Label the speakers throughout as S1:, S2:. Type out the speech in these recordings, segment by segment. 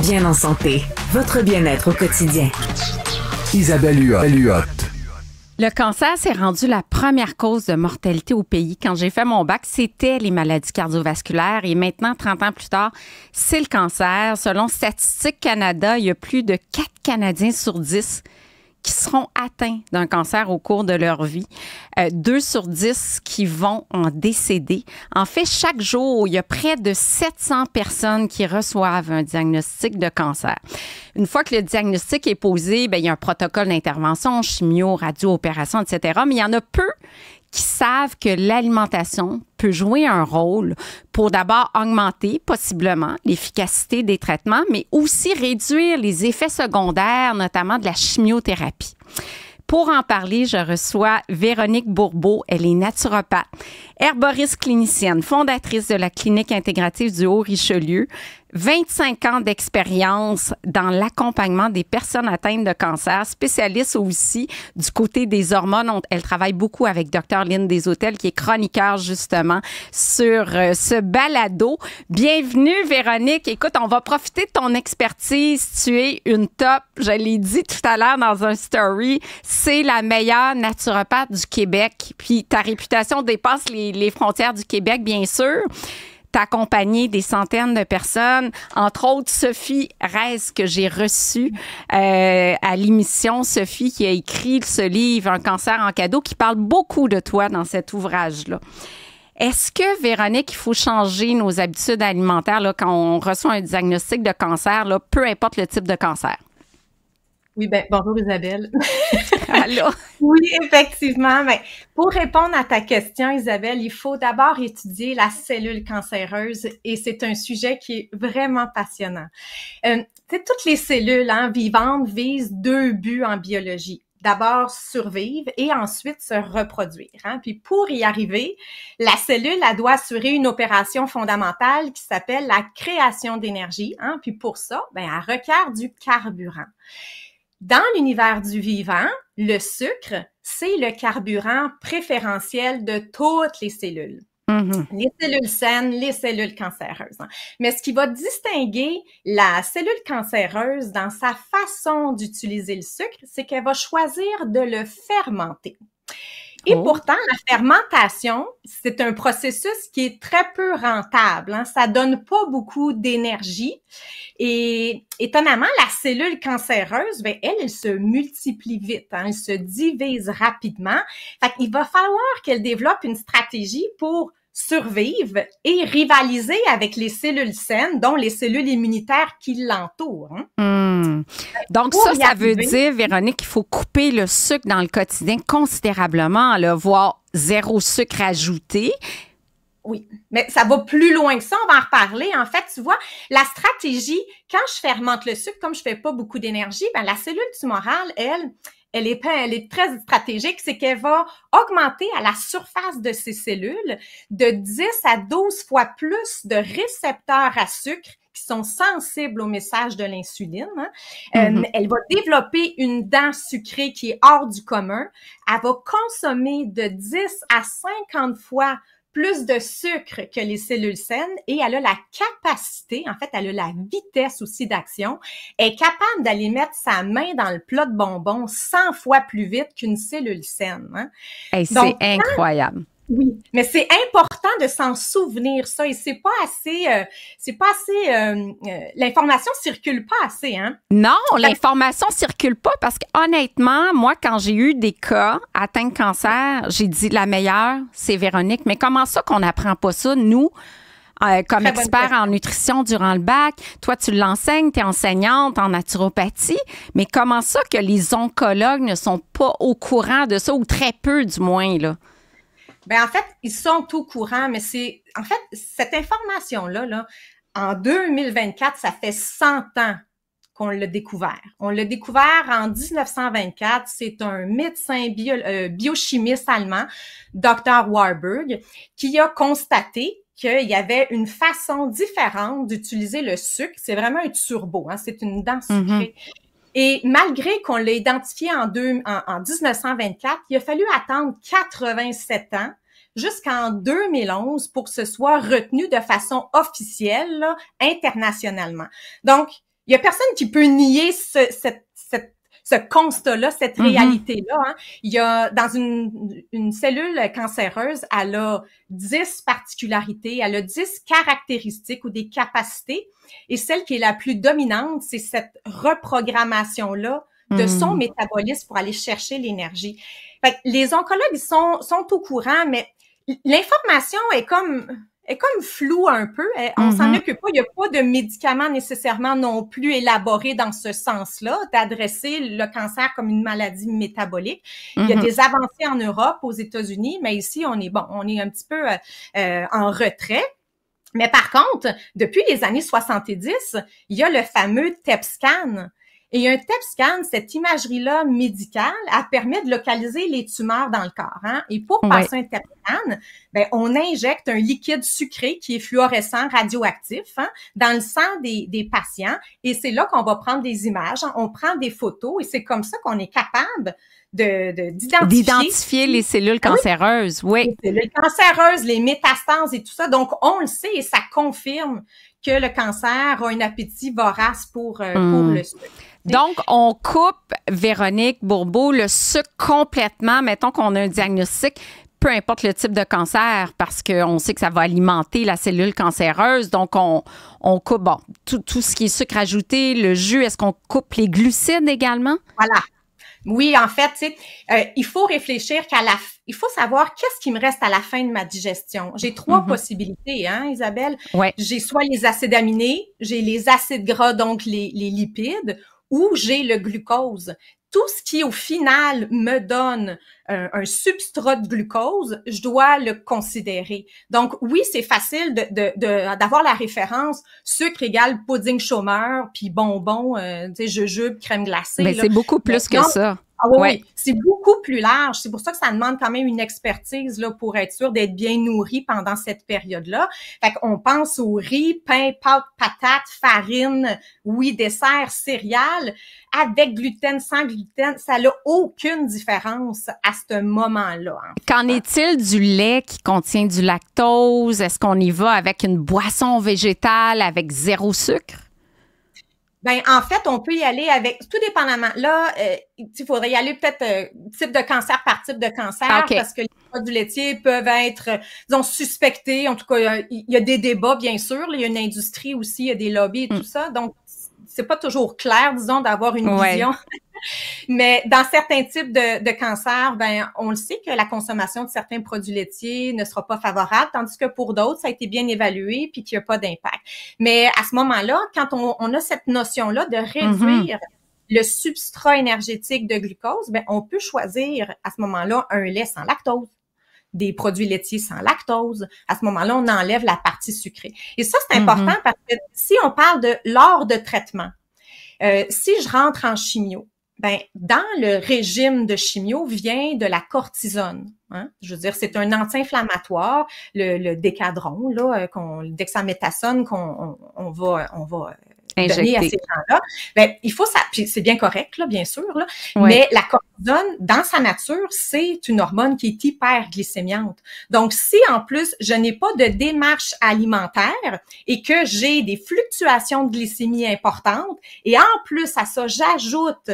S1: Bien en santé, votre bien-être au quotidien.
S2: Isabelle Huot.
S3: Le cancer s'est rendu la première cause de mortalité au pays. Quand j'ai fait mon bac, c'était les maladies cardiovasculaires et maintenant, 30 ans plus tard, c'est le cancer. Selon Statistique Canada, il y a plus de 4 Canadiens sur 10 qui seront atteints d'un cancer au cours de leur vie. 2 sur 10 qui vont en décéder. En fait, chaque jour, il y a près de 700 personnes qui reçoivent un diagnostic de cancer. Une fois que le diagnostic est posé, bien, il y a un protocole d'intervention, chimio, radio, opération, etc. Mais il y en a peu qui savent que l'alimentation peut jouer un rôle pour d'abord augmenter possiblement l'efficacité des traitements, mais aussi réduire les effets secondaires, notamment de la chimiothérapie. Pour en parler, je reçois Véronique Bourbeau. Elle est naturopathe, herboriste clinicienne, fondatrice de la Clinique intégrative du Haut-Richelieu. 25 ans d'expérience dans l'accompagnement des personnes atteintes de cancer, spécialiste aussi du côté des hormones. Elle travaille beaucoup avec Dr Lynn Deshôtels, qui est chroniqueur justement sur ce balado. Bienvenue Véronique. Écoute, on va profiter de ton expertise. Tu es une top. Je l'ai dit tout à l'heure dans un story. C'est la meilleure naturopathe du Québec. Puis ta réputation dépasse les frontières du Québec, bien sûr. T'as accompagné des centaines de personnes, entre autres Sophie Reyes, que j'ai reçue à l'émission. Sophie qui a écrit ce livre, Un cancer en cadeau, qui parle beaucoup de toi dans cet ouvrage-là. Est-ce que, Véronique, il faut changer nos habitudes alimentaires là, quand on reçoit un diagnostic de cancer, là, peu importe le type de cancer?
S4: Oui, bonjour Isabelle.
S3: Allô?
S4: Oui, effectivement. Pour répondre à ta question, Isabelle, il faut d'abord étudier la cellule cancéreuse et c'est un sujet qui est vraiment passionnant. Toutes les cellules vivantes visent 2 buts en biologie. D'abord, survivre et ensuite se reproduire. Puis pour y arriver, la cellule, elle doit assurer une opération fondamentale qui s'appelle la création d'énergie. Puis pour ça, elle requiert du carburant. Dans l'univers du vivant, le sucre, c'est le carburant préférentiel de toutes les cellules. Mm-hmm. Les cellules saines, les cellules cancéreuses. Mais ce qui va distinguer la cellule cancéreuse dans sa façon d'utiliser le sucre, c'est qu'elle va choisir de le fermenter. Et pourtant, la fermentation, c'est un processus qui est très peu rentable. Ça donne pas beaucoup d'énergie. Et étonnamment, la cellule cancéreuse, elle se multiplie vite. Elle se divise rapidement. Fait qu'il va falloir qu'elle développe une stratégie pour survivre et rivaliser avec les cellules saines, dont les cellules immunitaires qui l'entourent.
S3: Donc ça veut dire, Véronique, qu'il faut couper le sucre dans le quotidien considérablement, là, voire 0 sucre ajouté.
S4: Oui, mais ça va plus loin que ça, on va en reparler. En fait, tu vois, la stratégie, quand je fermente le sucre, comme je fais pas beaucoup d'énergie, la cellule tumorale, elle est très stratégique, c'est qu'elle va augmenter à la surface de ces cellules de 10 à 12 fois plus de récepteurs à sucre qui sont sensibles au message de l'insuline. Elle va développer une dent sucrée qui est hors du commun. Elle va consommer de 10 à 50 fois plus de sucre que les cellules saines et elle a la capacité, en fait, elle a la vitesse aussi d'action. Elle est capable d'aller mettre sa main dans le plat de bonbons 100 fois plus vite qu'une cellule saine.
S3: C'est incroyable.
S4: Oui, mais c'est important de s'en souvenir ça et l'information circule pas assez,
S3: Non, l'information circule pas parce qu'honnêtement, moi, quand j'ai eu des cas atteints de cancer, j'ai dit la meilleure, c'est Véronique. Mais comment ça qu'on n'apprend pas ça, nous, comme experts en nutrition durant le bac? Toi, tu l'enseignes, tu es enseignante en naturopathie, mais comment ça que les oncologues ne sont pas au courant de ça, ou très peu du moins, là?
S4: En fait, ils sont au courant, mais cette information-là, en 2024, ça fait 100 ans qu'on l'a découvert. On l'a découvert en 1924. C'est un médecin biochimiste allemand, Dr. Warburg, qui a constaté qu'il y avait une façon différente d'utiliser le sucre. C'est vraiment un turbo, c'est une dent sucrée. Et malgré qu'on l'a identifié en 1924, il a fallu attendre 87 ans jusqu'en 2011 pour que ce soit retenu de façon officielle, internationalement. Donc, il y a personne qui peut nier ce constat-là, cette réalité-là. Hein. Il y a dans une cellule cancéreuse, elle a 10 particularités, elle a 10 caractéristiques ou des capacités. Et celle qui est la plus dominante, c'est cette reprogrammation-là de son métabolisme pour aller chercher l'énergie. Fait que les oncologues, ils sont au courant, mais l'information est comme floue un peu. On s'en occupe pas. Il n'y a pas de médicaments nécessairement non plus élaborés dans ce sens-là, d'adresser le cancer comme une maladie métabolique. Il y a des avancées en Europe, aux États-Unis, mais ici, on est un petit peu en retrait. Mais par contre, depuis les années 70, il y a le fameux TEP-scan. Et un TEP-scan, cette imagerie-là médicale, elle permet de localiser les tumeurs dans le corps. Hein? Et pour passer un TEP-scan, on injecte un liquide sucré qui est fluorescent, radioactif, hein, dans le sang des patients. Et c'est là qu'on va prendre des images, hein, on prend des photos et c'est comme ça qu'on est capable
S3: d'identifier les cellules cancéreuses. Oui.
S4: Les cellules cancéreuses, les métastases et tout ça. Donc, on le sait et ça confirme que le cancer a un appétit vorace pour le sucre.
S3: Donc, on coupe, Véronique Bourbeau, le sucre complètement. Mettons qu'on a un diagnostic, peu importe le type de cancer, parce qu'on sait que ça va alimenter la cellule cancéreuse. Donc, on coupe tout ce qui est sucre ajouté, le jus. Est-ce qu'on coupe les glucides également?
S4: Voilà. Oui, en fait, tu sais, il faut réfléchir il faut savoir qu'est-ce qui me reste à la fin de ma digestion. J'ai 3 possibilités, hein, Isabelle?
S3: Ouais.
S4: J'ai soit les acides aminés, j'ai les acides gras, donc les lipides, ou j'ai le glucose. Tout ce qui, au final, me donne un substrat de glucose, je dois le considérer. Donc, oui, c'est facile d'avoir la référence sucre égale pudding chômeur, puis bonbons, tu sais, jujube, crème glacée.
S3: Mais c'est beaucoup plus que ça.
S4: Ah oui, c'est beaucoup plus large. C'est pour ça que ça demande quand même une expertise là pour être sûr d'être bien nourri pendant cette période-là. Fait qu'on pense au riz, pain, pâtes, patates, farine, oui, dessert, céréales, avec gluten, sans gluten, ça n'a aucune différence à ce moment-là. Hein.
S3: Qu'en est-il du lait qui contient du lactose? Est-ce qu'on y va avec une boisson végétale avec 0 sucre?
S4: Ben en fait, on peut y aller avec tout dépendamment. Là, il faudrait y aller peut-être type de cancer par type de cancer parce que les produits laitiers peuvent être, disons, suspectés. En tout cas, il y a des débats, bien sûr. Là, il y a une industrie aussi, il y a des lobbies et tout ça. Donc, c'est pas toujours clair, disons, d'avoir une vision. Mais dans certains types de cancers, ben on le sait que la consommation de certains produits laitiers ne sera pas favorable, tandis que pour d'autres, ça a été bien évalué puis qu'il n'y a pas d'impact. Mais à ce moment-là, quand on a cette notion-là de réduire le substrat énergétique de glucose, ben on peut choisir à ce moment-là un lait sans lactose, des produits laitiers sans lactose. À ce moment-là, on enlève la partie sucrée. Et ça, c'est important parce que si on parle de lors de traitement, si je rentre en chimio, ben dans le régime de chimio vient de la cortisone. Hein? Je veux dire, c'est un anti-inflammatoire, le décadron, là, le dexaméthasone qu'on va donner à ces gens-là. Ben, il faut ça, puis c'est bien correct, là, bien sûr, là, mais la cortisone, dans sa nature, c'est une hormone qui est hyperglycémiante. Donc, si en plus, je n'ai pas de démarche alimentaire et que j'ai des fluctuations de glycémie importantes, et en plus à ça, j'ajoute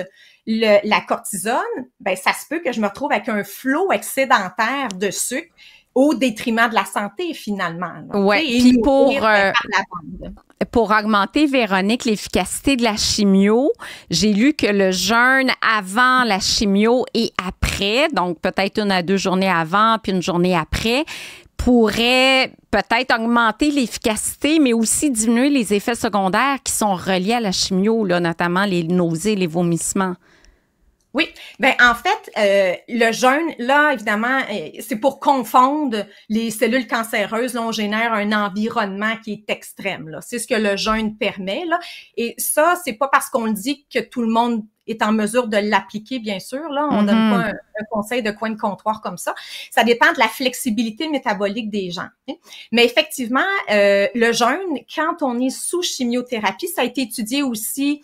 S4: la cortisone, ben ça se peut que je me retrouve avec un flot excédentaire de sucre au détriment de la santé, finalement.
S3: Oui, puis pour augmenter, Véronique, l'efficacité de la chimio, j'ai lu que le jeûne avant la chimio et après, donc peut-être 1 à 2 journées avant puis une journée après, pourrait peut-être augmenter l'efficacité, mais aussi diminuer les effets secondaires qui sont reliés à la chimio, là, notamment les nausées, les vomissements.
S4: Oui, ben en fait, le jeûne, là, évidemment, c'est pour confondre les cellules cancéreuses. Là, on génère un environnement qui est extrême. Là, c'est ce que le jeûne permet. Là, et ça, c'est pas parce qu'on le dit que tout le monde est en mesure de l'appliquer, bien sûr. Là, on donne pas un conseil de coin de comptoir comme ça. Ça dépend de la flexibilité métabolique des gens. Hein. Mais effectivement, le jeûne, quand on est sous chimiothérapie, ça a été étudié aussi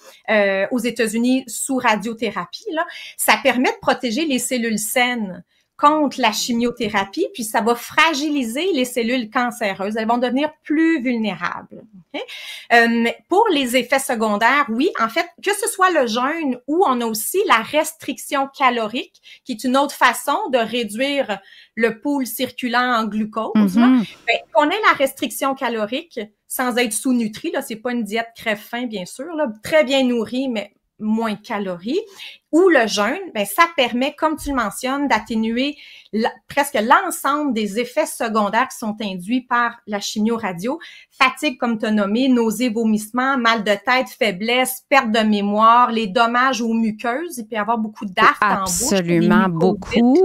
S4: aux États-Unis sous radiothérapie. Là, ça permet de protéger les cellules saines contre la chimiothérapie, puis ça va fragiliser les cellules cancéreuses. Elles vont devenir plus vulnérables. Okay? Pour les effets secondaires, oui, en fait, que ce soit le jeûne ou on a aussi la restriction calorique, qui est une autre façon de réduire le pool circulant en glucose. Ben, qu'on ait la restriction calorique sans être sous-nutri, là, c'est pas une diète crève-faim, bien sûr, là, très bien nourrie, mais moins de calories, ou le jeûne, ben ça permet, comme tu le mentionnes, d'atténuer presque l'ensemble des effets secondaires qui sont induits par la chimio-radio. Fatigue, comme tu as nommé, nausées, vomissements, mal de tête, faiblesse, perte de mémoire, les dommages aux muqueuses. Il peut y avoir beaucoup d'aftes en bouche.
S3: Absolument, beaucoup.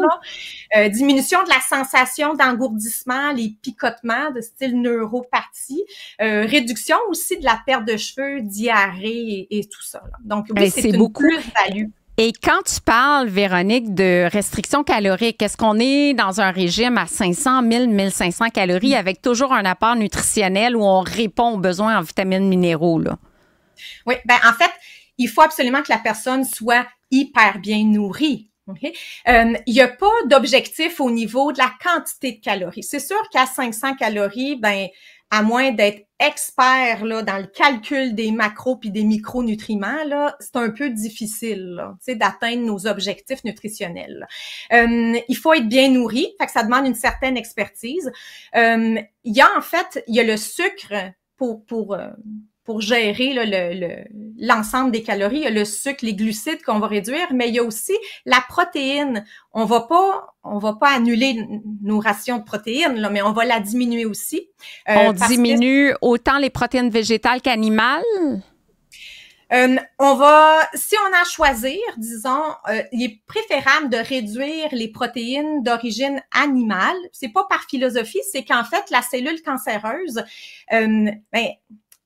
S4: Diminution de la sensation d'engourdissement, les picotements de style neuropathie. Réduction aussi de la perte de cheveux, diarrhée et tout ça. Là. Donc, oui, c'est une
S3: beaucoup.
S4: Plus-value.
S3: Et quand tu parles, Véronique, de restriction calorique, est-ce qu'on est dans un régime à 500, 1000, 1500 calories avec toujours un apport nutritionnel où on répond aux besoins en vitamines minéraux, là?
S4: Oui, ben en fait, il faut absolument que la personne soit hyper bien nourrie. Okay? Il n'y a pas d'objectif au niveau de la quantité de calories. C'est sûr qu'à 500 calories, ben à moins d'être expert là dans le calcul des macros puis des micronutriments là, c'est un peu difficile là, d'atteindre nos objectifs nutritionnels. Il faut être bien nourri, fait que ça demande une certaine expertise. Il y a le sucre pour gérer là, l'ensemble des calories. Il y a le sucre, les glucides qu'on va réduire, mais il y a aussi la protéine. On va pas annuler nos rations de protéines, là, mais on va la diminuer aussi.
S3: On diminue autant les protéines végétales qu'animales?
S4: Si on a à choisir, disons, il est préférable de réduire les protéines d'origine animale. C'est pas par philosophie, c'est qu'en fait, la cellule cancéreuse,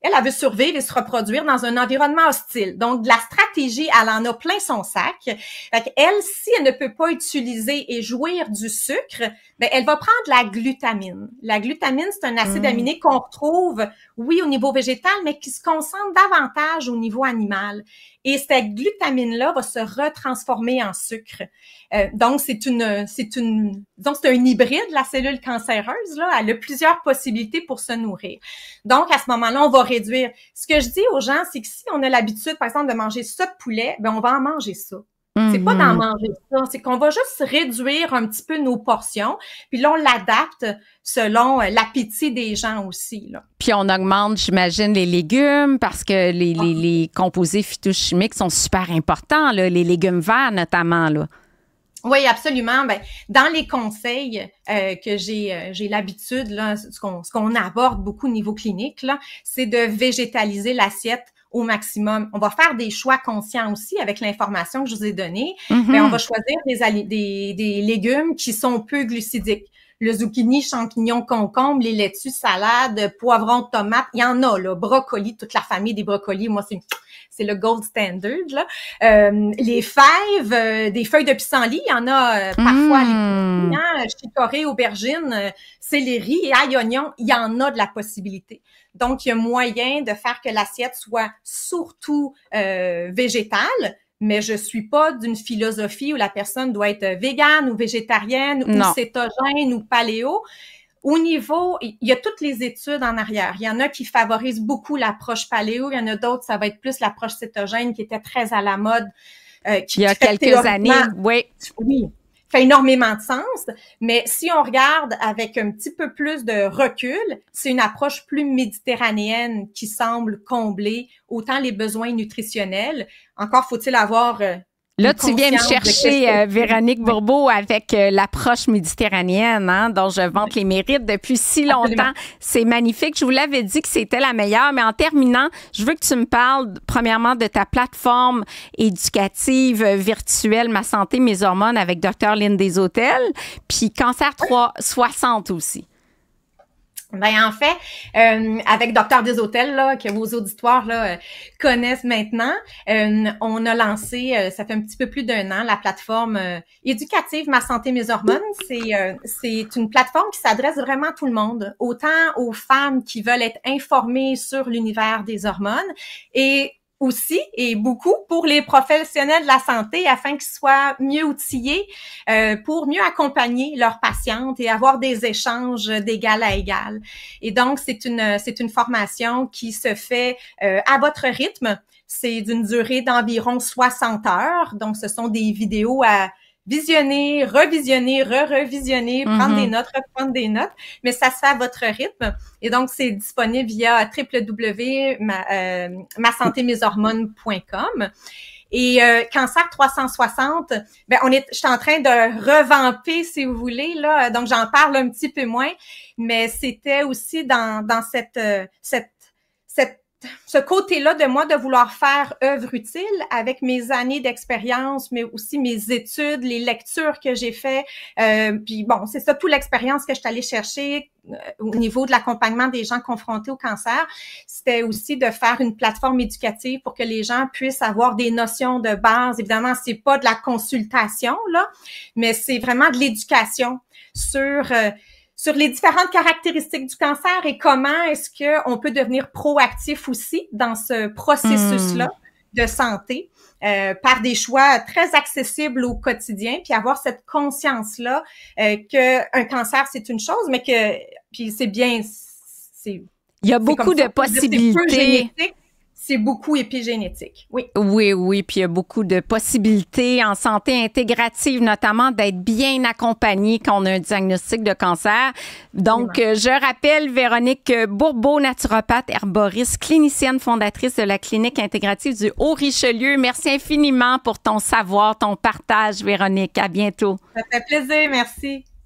S4: elle veut survivre et se reproduire dans un environnement hostile. Donc, de la stratégie, elle en a plein son sac. Fait qu'elle, si elle ne peut pas utiliser et jouir du sucre, ben elle va prendre la glutamine. La glutamine, c'est un acide aminé qu'on retrouve, oui, au niveau végétal, mais qui se concentre davantage au niveau animal. Et cette glutamine-là va se retransformer en sucre. Donc, c'est un hybride, la cellule cancéreuse, là. Elle a plusieurs possibilités pour se nourrir. Donc, à ce moment-là, on va réduire. Ce que je dis aux gens, c'est que si on a l'habitude, par exemple, de manger ça de poulet, ben on va en manger ça. C'est pas d'en manger ça, c'est qu'on va juste réduire un petit peu nos portions, puis là, on l'adapte selon l'appétit des gens aussi, là.
S3: Puis on augmente, j'imagine, les légumes parce que les composés phytochimiques sont super importants, là, les légumes verts notamment, là.
S4: Oui, absolument. Ben, dans les conseils que j'ai l'habitude, là, ce qu'on aborde beaucoup au niveau clinique, là, c'est de végétaliser l'assiette au maximum. On va faire des choix conscients aussi avec l'information que je vous ai donnée. Mais on va choisir des légumes qui sont peu glucidiques. Le zucchini, champignon, concombre, les laitues, salades, poivrons, tomates, il y en a, là, brocoli, toute la famille des brocolis, moi, c'est le gold standard, là. Les fèves, des feuilles de pissenlit, il y en a parfois, chicorée, aubergine, céleri, ail, oignon, il y en a de la possibilité. Donc, il y a moyen de faire que l'assiette soit surtout végétale, mais je suis pas d'une philosophie où la personne doit être végane ou végétarienne ou cétogène ou paléo. Au niveau, il y a toutes les études en arrière. Il y en a qui favorisent beaucoup l'approche paléo, il y en a d'autres, ça va être plus l'approche cétogène qui était très à la mode.
S3: Il y a quelques années, oui.
S4: Oui, fait énormément de sens, mais si on regarde avec un petit peu plus de recul, c'est une approche plus méditerranéenne qui semble combler autant les besoins nutritionnels. Encore faut-il avoir
S3: là, tu viens me chercher, Véronique Bourbeau, avec l'approche méditerranéenne, hein, dont je vante les mérites depuis si longtemps. Absolument. C'est magnifique. Je vous l'avais dit que c'était la meilleure, mais en terminant, je veux que tu me parles, premièrement, de ta plateforme éducative virtuelle Ma santé, mes hormones avec Dr. Lynne Desautels, puis Cancer 360 aussi.
S4: Ben en fait, avec Dr. Desautels, là, que vos auditoires là connaissent maintenant, on a lancé, ça fait un petit peu plus d'1 an, la plateforme éducative Ma santé, mes hormones. C'est une plateforme qui s'adresse vraiment à tout le monde, autant aux femmes qui veulent être informées sur l'univers des hormones et aussi et beaucoup pour les professionnels de la santé afin qu'ils soient mieux outillés pour mieux accompagner leurs patientes et avoir des échanges d'égal à égal. Et donc, c'est une formation qui se fait à votre rythme. C'est d'une durée d'environ 60 heures. Donc, ce sont des vidéos à visionner, revisionner, revisionner, prendre des notes, reprendre des notes, mais ça se fait à votre rythme. Et donc, c'est disponible via www.masantémeshormones.com. Et Cancer 360, ben je suis en train de revamper, si vous voulez, là. Donc, j'en parle un petit peu moins, mais c'était aussi dans ce côté-là de moi de vouloir faire œuvre utile avec mes années d'expérience, mais aussi mes études, les lectures que j'ai fait. Puis bon, c'est ça, toute l'expérience que je suis allée chercher au niveau de l'accompagnement des gens confrontés au cancer. C'était aussi de faire une plateforme éducative pour que les gens puissent avoir des notions de base. Évidemment, c'est pas de la consultation, là, mais c'est vraiment de l'éducation sur les différentes caractéristiques du cancer et comment est-ce qu'on peut devenir proactif aussi dans ce processus-là de santé par des choix très accessibles au quotidien, puis avoir cette conscience-là qu'un cancer, c'est une chose, mais puis c'est bien... Il
S3: y a beaucoup de possibilités.
S4: C'est beaucoup épigénétique, oui.
S3: Oui, puis il y a beaucoup de possibilités en santé intégrative, notamment d'être bien accompagné quand on a un diagnostic de cancer. Donc, je rappelle Véronique Bourbeau, naturopathe, herboriste, clinicienne fondatrice de la clinique intégrative du Haut-Richelieu. Merci infiniment pour ton savoir, ton partage, Véronique. À bientôt.
S4: Ça fait plaisir, merci.